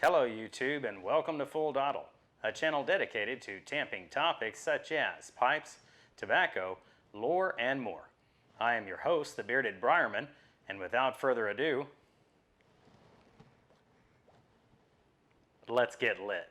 Hello YouTube and welcome to Full Dottle, a channel dedicated to tamping topics such as pipes, tobacco, lore, and more. I am your host, the Bearded Briarman, and without further ado, let's get lit.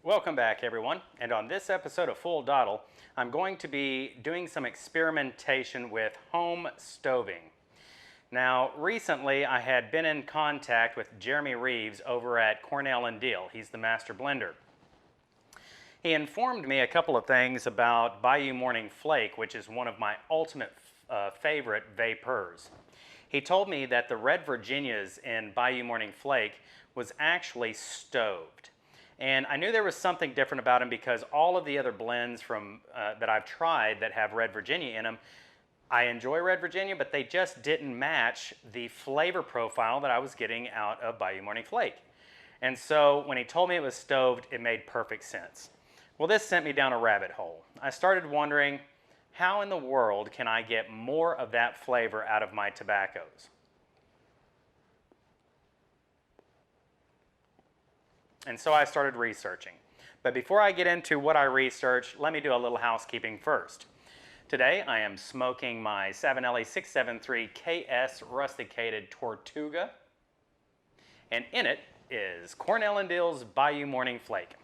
Welcome back everyone, and on this episode of Full Dottle, I'm going to be doing some experimentation with home stoving. Now recently I had been in contact with Jeremy Reeves over at Cornell & Deal. He's the master blender. He informed me a couple of things about Bayou Morning Flake, which is one of my ultimate favorite vapors. He told me that the Red Virginias in Bayou Morning Flake was actually stoved. And I knew there was something different about them because all of the other blends that I've tried that have Red Virginia in them, I enjoy Red Virginia, but they just didn't match the flavor profile that I was getting out of Bayou Morning Flake. And so when he told me it was stoved, it made perfect sense. Well, this sent me down a rabbit hole. I started wondering, how in the world can I get more of that flavor out of my tobaccos? And so I started researching. But before I get into what I researched, let me do a little housekeeping first. Today I am smoking my Savinelli 673 KS rusticated Tortuga, and in it is Cornell & Deal's Bayou Morning Flake.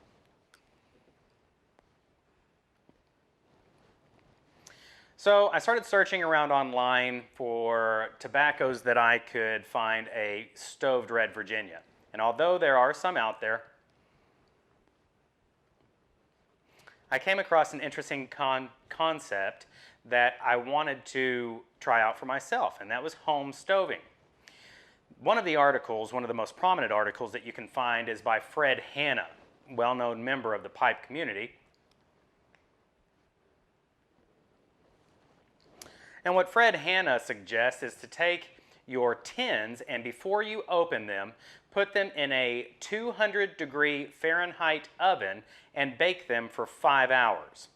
So I started searching around online for tobaccos that I could find a stoved Red Virginia. And although there are some out there, I came across an interesting concept that I wanted to try out for myself, and that was home stoving. One of the articles, one of the most prominent articles that you can find, is by Fred Hanna, well-known member of the pipe community. And what Fred Hanna suggests is to take your tins and before you open them, put them in a 200-degree Fahrenheit oven and bake them for 5 hours.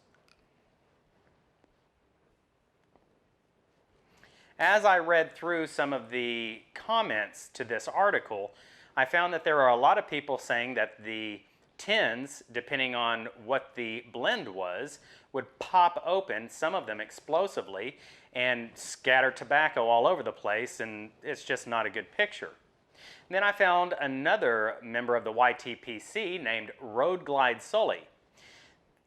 As I read through some of the comments to this article, I found that there are a lot of people saying that the tins, depending on what the blend was, would pop open, some of them explosively, and scatter tobacco all over the place, and it's just not a good picture. And then I found another member of the YTPC named Road Glide Sully.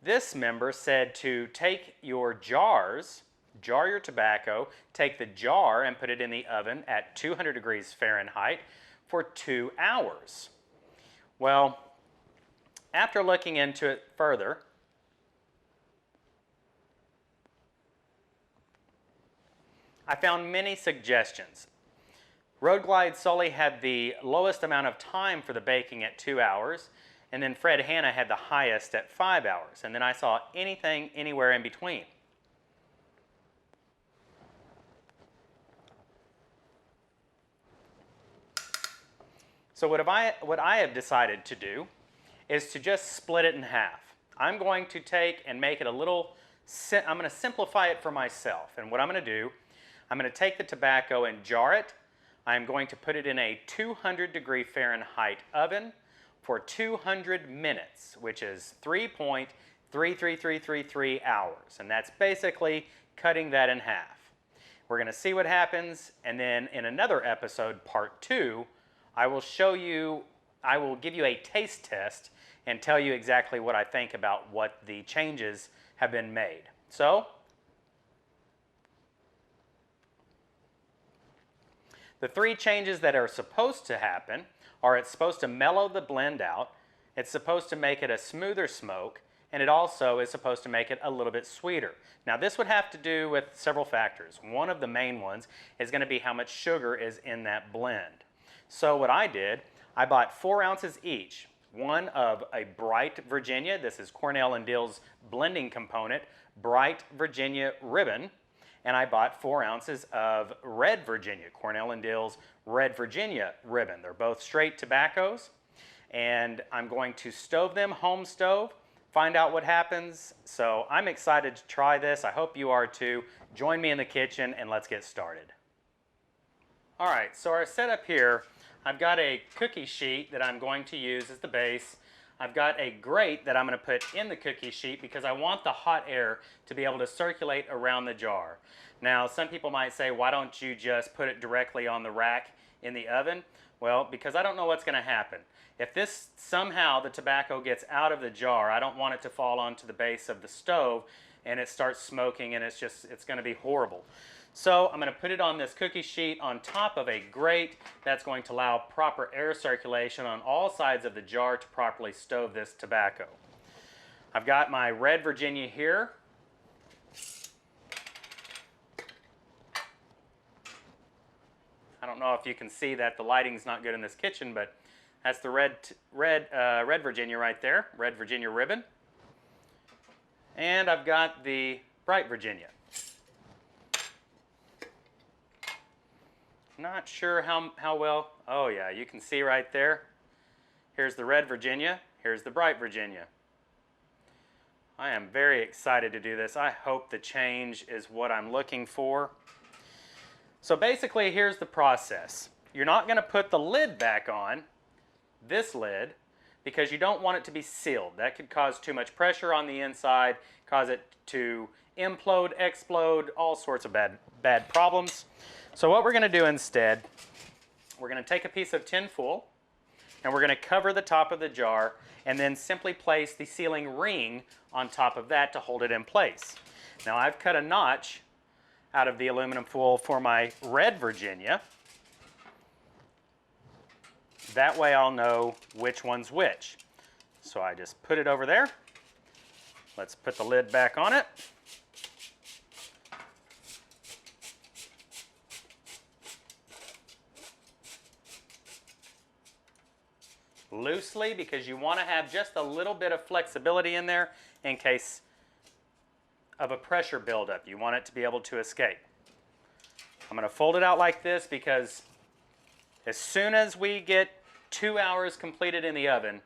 This member said to take your jars, jar your tobacco, take the jar and put it in the oven at 200 degrees Fahrenheit for 2 hours. Well, after looking into it further, I found many suggestions. Road Glide Sully had the lowest amount of time for the baking at 2 hours, and then Fred Hanna had the highest at 5 hours, and then I saw anything anywhere in between. So what I have decided to do is to just split it in half. I'm going to take and make it a little, I'm going to simplify it for myself, and what I'm going to do, I'm going to take the tobacco and jar it. I'm going to put it in a 200-degree Fahrenheit oven for 200 minutes, which is 3.33333 hours. And that's basically cutting that in half. We're going to see what happens, and then in another episode, part 2, I will give you a taste test and tell you exactly what I think about what the changes have been made. So, the 3 changes that are supposed to happen are it's supposed to mellow the blend out, it's supposed to make it a smoother smoke, and it also is supposed to make it a little bit sweeter. Now this would have to do with several factors. One of the main ones is going to be how much sugar is in that blend. So what I did, I bought 4 ounces each, one of a Bright Virginia, this is Cornell & Deal's blending component, Bright Virginia Ribbon, and I bought 4 ounces of Red Virginia, Cornell and Dill's Red Virginia ribbon. They're both straight tobaccos, and I'm going to stove them, home stove, find out what happens. So I'm excited to try this. I hope you are too. Join me in the kitchen and let's get started. All right, so our setup here, I've got a cookie sheet that I'm going to use as the base. I've got a grate that I'm going to put in the cookie sheet because I want the hot air to be able to circulate around the jar. Now, some people might say, why don't you just put it directly on the rack in the oven? Well, because I don't know what's going to happen. If this somehow the tobacco gets out of the jar, I don't want it to fall onto the base of the stove and it starts smoking, and it's going to be horrible. So I'm going to put it on this cookie sheet on top of a grate that's going to allow proper air circulation on all sides of the jar to properly stove this tobacco. I've got my Red Virginia here. I don't know if you can see that the lighting's not good in this kitchen, but that's the Red Virginia right there, Red Virginia ribbon. And I've got the Bright Virginia. Not sure how well, oh yeah, you can see right there. Here's the Red Virginia, here's the Bright Virginia. I am very excited to do this. I hope the change is what I'm looking for. So basically, here's the process. You're not going to put the lid back on, this lid, because you don't want it to be sealed. That could cause too much pressure on the inside, cause it to implode, explode, all sorts of bad problems. So what we're going to do instead, we're going to take a piece of tin foil, and we're going to cover the top of the jar, and then simply place the sealing ring on top of that to hold it in place. Now I've cut a notch out of the aluminum foil for my Red Virginia. That way I'll know which one's which. So I just put it over there. Let's put the lid back on it. Loosely, because you want to have just a little bit of flexibility in there in case of a pressure buildup. You want it to be able to escape. I'm going to fold it out like this because as soon as we get 2 hours completed in the oven,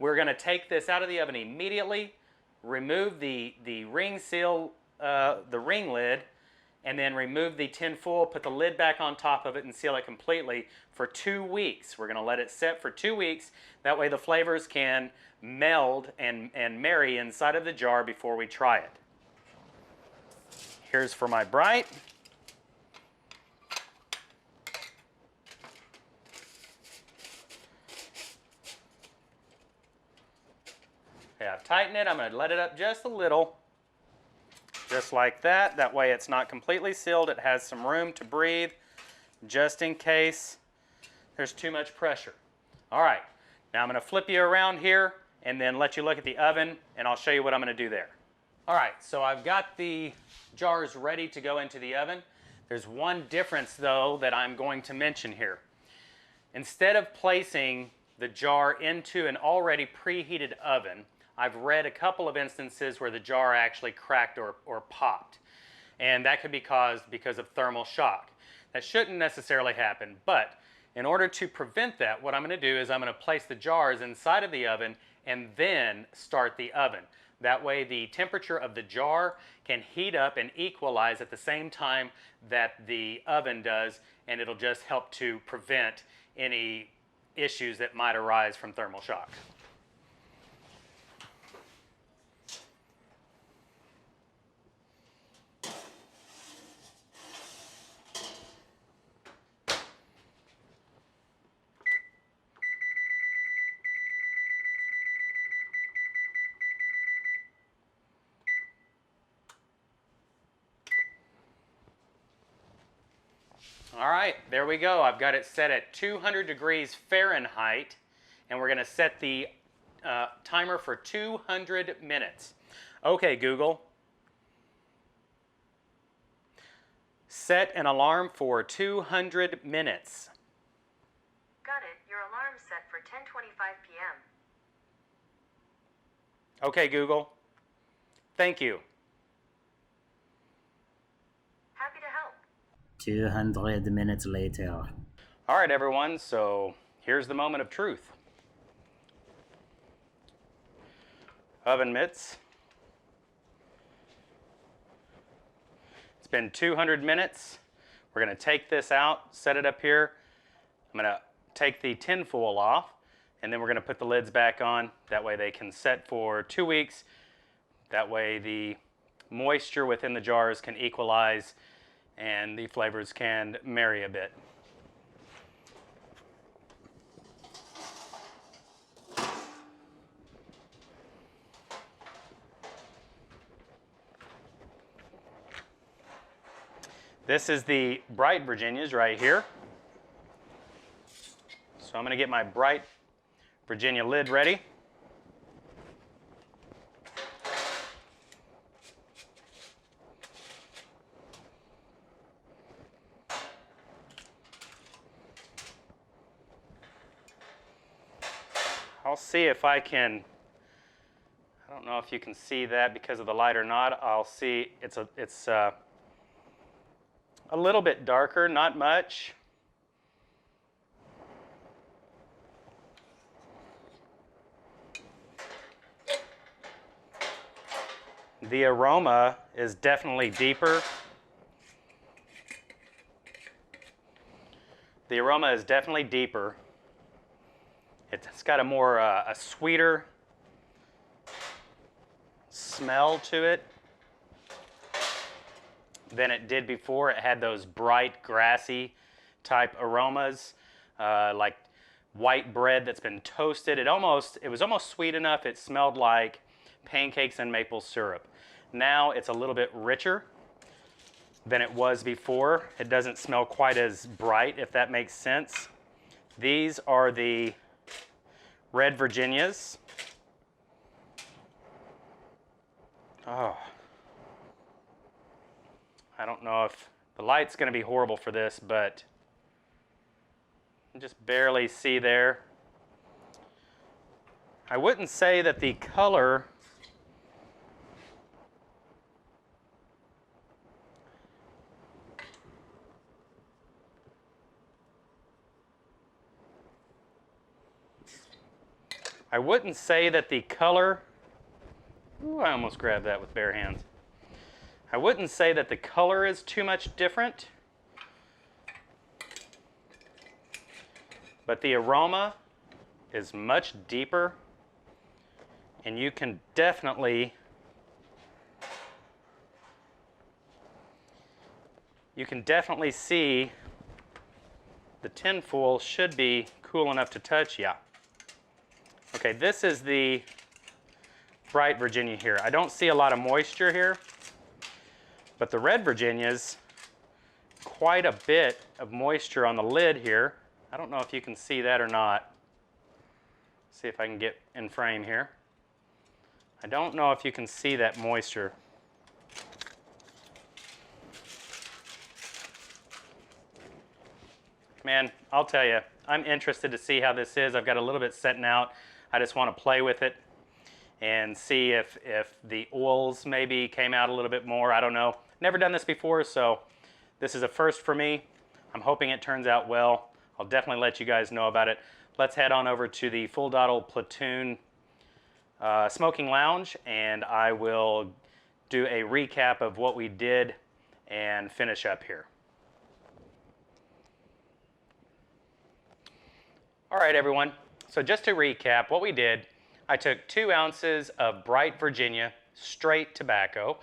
we're going to take this out of the oven immediately, remove the ring seal, the ring lid, and then remove the tin foil, put the lid back on top of it, and seal it completely for 2 weeks. We're going to let it set for 2 weeks. That way the flavors can meld and marry inside of the jar before we try it. Here's for my Bright. Okay, I've tightened it. I'm going to let it up just a little. Just like that. That way it's not completely sealed. It has some room to breathe just in case there's too much pressure. All right, now I'm going to flip you around here and then let you look at the oven, and I'll show you what I'm going to do there. All right, so I've got the jars ready to go into the oven. There's one difference though that I'm going to mention here. Instead of placing the jar into an already preheated oven, I've read a couple of instances where the jar actually cracked or popped. And that could be caused because of thermal shock. That shouldn't necessarily happen, but in order to prevent that, what I'm going to do is I'm going to place the jars inside of the oven and then start the oven. That way the temperature of the jar can heat up and equalize at the same time that the oven does, and it'll just help to prevent any issues that might arise from thermal shock. All right, there we go. I've got it set at 200 degrees Fahrenheit, and we're going to set the timer for 200 minutes. Okay, Google. Set an alarm for 200 minutes. Got it. Your alarm's set for 10:25 p.m. Okay, Google. Thank you. 200 minutes later. All right, everyone, so here's the moment of truth. Oven mitts. It's been 200 minutes. We're going to take this out, set it up here. I'm going to take the tin foil off, and then we're going to put the lids back on. That way they can set for 2 weeks. That way the moisture within the jars can equalize and the flavors can marry a bit. This is the bright Virginias right here. So I'm going to get my bright Virginia lid ready. I'll see if I can, I don't know if you can see that because of the light or not. I'll see it's a little bit darker, not much. The aroma is definitely deeper. The aroma is definitely deeper. It's got a more, a sweeter smell to it than it did before. It had those bright, grassy type aromas, like white bread that's been toasted. It was almost sweet enough. It smelled like pancakes and maple syrup. Now it's a little bit richer than it was before. It doesn't smell quite as bright, if that makes sense. These are the red Virginias. Oh. I don't know if the light's going to be horrible for this, but you can just barely see there. I wouldn't say that the color ooh, I almost grabbed that with bare hands. I wouldn't say that the color is too much different, but the aroma is much deeper, and you can definitely see the tin foil should be cool enough to touch. Yeah. Okay, this is the bright Virginia here. I don't see a lot of moisture here, but the red Virginias, quite a bit of moisture on the lid here. I don't know if you can see that or not. See if I can get in frame here. I don't know if you can see that moisture. Man, I'll tell you, I'm interested to see how this is. I've got a little bit setting out. I just want to play with it and see if the oils maybe came out a little bit more. I don't know. Never done this before, so this is a first for me. I'm hoping it turns out well. I'll definitely let you guys know about it. Let's head on over to the Full Dottle Platoon Smoking Lounge, and I will do a recap of what we did and finish up here. All right, everyone. So just to recap what we did, I took 2 ounces of bright Virginia straight tobacco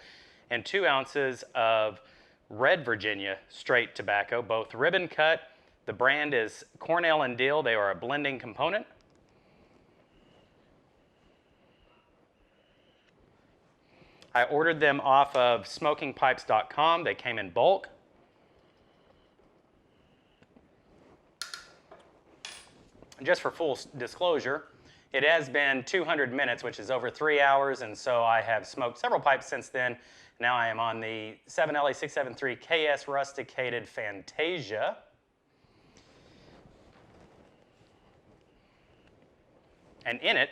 and 2 ounces of red Virginia straight tobacco, both ribbon cut. The brand is Cornell and Dill. They are a blending component. I ordered them off of smokingpipes.com. They came in bulk. Just for full disclosure, it has been 200 minutes, which is over 3 hours, and so I have smoked several pipes since then. Now I am on the 7LE673KS Rusticated Fantasia. And in it,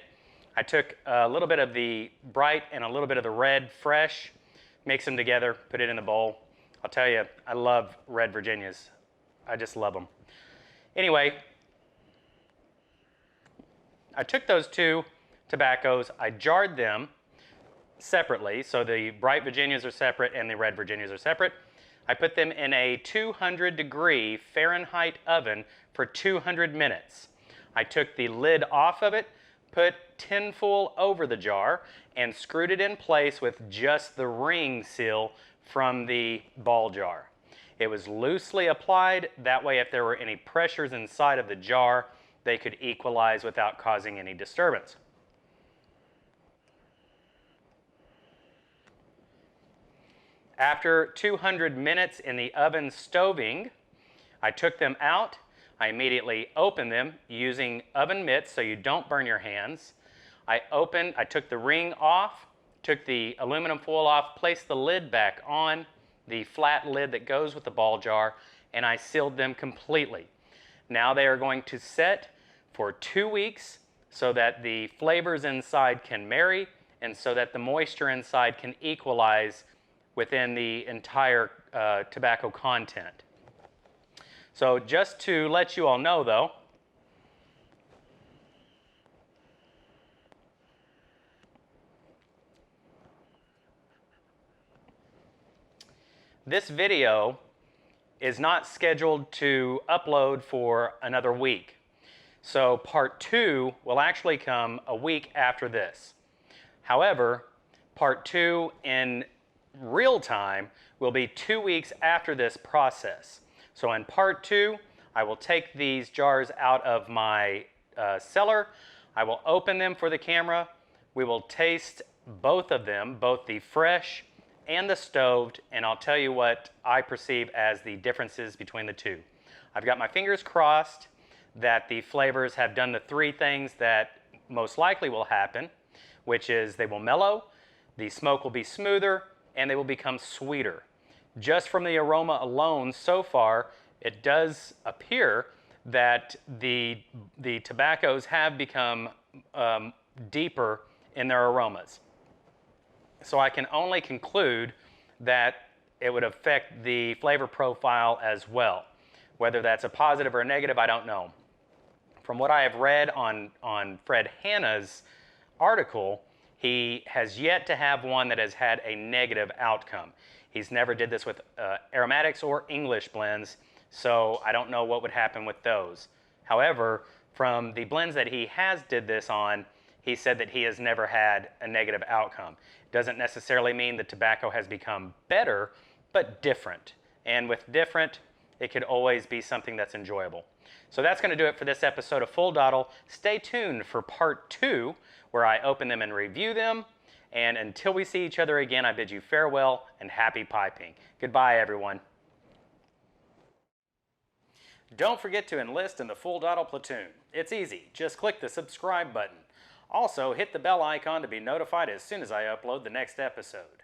I took a little bit of the bright and a little bit of the red fresh, mix them together, put it in the bowl. I'll tell you, I love red Virginias. I just love them. Anyway, I took those two tobaccos, I jarred them separately, so the bright Virginias are separate and the red Virginias are separate. I put them in a 200-degree Fahrenheit oven for 200 minutes. I took the lid off of it, put tinfoil over the jar, and screwed it in place with just the ring seal from the ball jar. It was loosely applied, that way if there were any pressures inside of the jar, they could equalize without causing any disturbance. After 200 minutes in the oven stoving, I took them out. I immediately opened them using oven mitts so you don't burn your hands. I took the ring off, took the aluminum foil off, placed the lid back on, the flat lid that goes with the ball jar, and I sealed them completely. Now they are going to set for 2 weeks so that the flavors inside can marry and so that the moisture inside can equalize within the entire tobacco content. So just to let you all know though, this video is not scheduled to upload for another week. So part 2 will actually come a week after this. However, part 2 in real time will be 2 weeks after this process. So in part 2, I will take these jars out of my cellar. I will open them for the camera. We will taste both of them, both the fresh and the stoved, and I'll tell you what I perceive as the differences between the two. I've got my fingers crossed that the flavors have done the 3 things that most likely will happen, which is they will mellow, the smoke will be smoother, and they will become sweeter. Just from the aroma alone so far, it does appear that the tobaccos have become deeper in their aromas. So I can only conclude that it would affect the flavor profile as well. Whether that's a positive or a negative, I don't know. From what I have read on Fred Hanna's article, he has yet to have one that has had a negative outcome. He's never did this with aromatics or English blends, so I don't know what would happen with those. However, from the blends that he has did this on, he said that he has never had a negative outcome. Doesn't necessarily mean the tobacco has become better, but different. And with different, it could always be something that's enjoyable. So that's going to do it for this episode of Full Dottle. Stay tuned for part 2, where I open them and review them. And until we see each other again, I bid you farewell and happy piping. Goodbye, everyone. Don't forget to enlist in the Full Dottle platoon. It's easy. Just click the subscribe button. Also, hit the bell icon to be notified as soon as I upload the next episode.